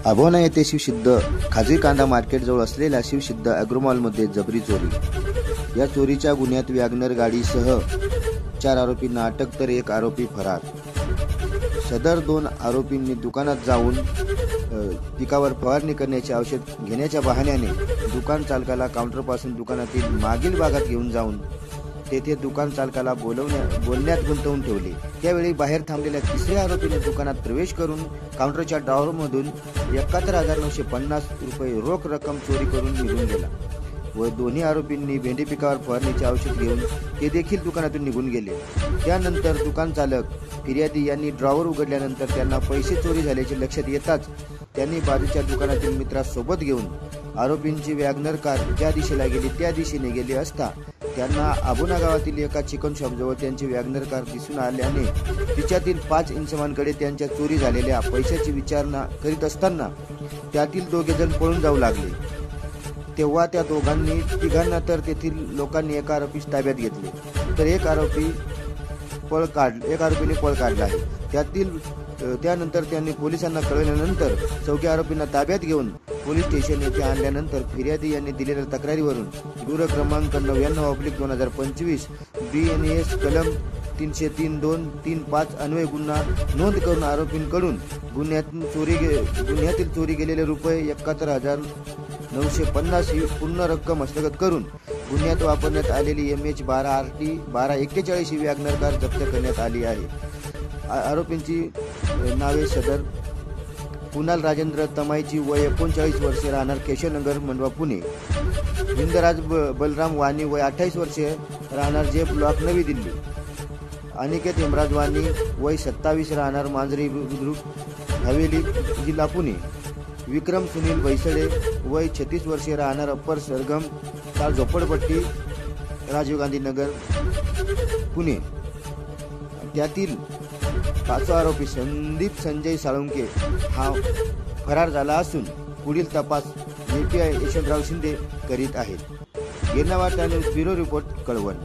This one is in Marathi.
अभोना येथे शिवसिद्ध खाजगी कांदा मार्केटजवळ असलेल्या शिवसिद्ध ॲग्रोमॉलमध्ये जबरी चोरी। या चोरीच्या गुन्ह्यात वॅगनर गाडीसह 4 आरोपींना अटक तर 1 आरोपी फरार। सदर 2 आरोपींनी दुकानात जाऊन पिकावर फवारणी करण्याचे औषध घेण्याच्या बहाण्याने दुकान चालकाला काउंटरपासून दुकानातील मागील भागात घेऊन जाऊन तेथे दुकान चालकाला बोलण्यात गुंतवून ठेवले। त्यावेळी बाहेर थांबलेल्या तिसऱ्या आरोपीने दुकानात प्रवेश करून काउंटरच्या ड्रॉवरमधून 71,950 रुपये रोख रक्कम चोरी करून निघून गेला व दोन्ही आरोपींनी भेंडी पिकावर फवारणीचे औषध घेऊन ते देखील दुकानातून निघून गेले। त्यानंतर दुकान चालक फिर्यादी यांनी ड्रॉवर उघडल्यानंतर त्यांना पैसे चोरी झाल्याचे लक्षात येताच त्यांनी बाजूच्या दुकानातील मित्रासोबत घेऊन आरोपींची वॅगनर कार ज्या दिशेला गेली त्या दिशेने गेली असता त्यांना अभोना गावातील एका चिकन शॉपजवळ त्यांची वॅगनर कार दिसून आल्याने तिच्यातील 5 इंचमांकडे त्यांच्या चोरी झालेल्या पैशाची विचारणा करीत असताना त्यातील 2 जण पळून जाऊ लागले। तेव्हा त्या तिघांना तर तेथील लोकांनी एका आरोपीस ताब्यात घेतले तर एक आरोपीने पळ काढला आहे। त्यानंतर त्यांनी पोलिसांना कळवल्यानंतर चौघ्या आरोपींना ताब्यात घेऊन पोलीस स्टेशन येथे आणल्यानंतर फिर्यादी यांनी दिलेल्या तक्रारीवरून दूर क्रमांक 99/2025 BNAS कलम 303-235 अन्वये गुन्हा नोंद करून आरोपींकडून गुन्ह्यातील चोरी गेलेले रुपये 71,950 ही पूर्ण रक्कम हस्तगत करून गुन्ह्यात वापरण्यात आलेली MH-12 RT 1241 ही वॅगनर कार जप्त करण्यात आली आहे। आरोपींची नावे सदर कुणाल राजेंद्र तमाईची वय 39 वर्षे राहणार केशवनगर मंडवा पुणे, हिंदराज बलराम वाणी वय 28 वर्षे राहणार जे ब्लॉक नवी दिल्ली, अनिकेत हेमराज वाणी वय 27 राहणार मांजरी बुद्रुक हवेली जिल्हा पुणे, विक्रम सुनील बैसडे वय 36 वर्षे राहणार अप्पर सरगम ताल झोपडपट्टी राजीव गांधी नगर पुणे। त्यातील 5 आरोपी संदीप संजय साळुंके हा फरार झाला असून पुढील तपास API यशवंतराव शिंदे करीत आहेत। गिरणावार टाइम्स ब्युरो रिपोर्ट कळवण।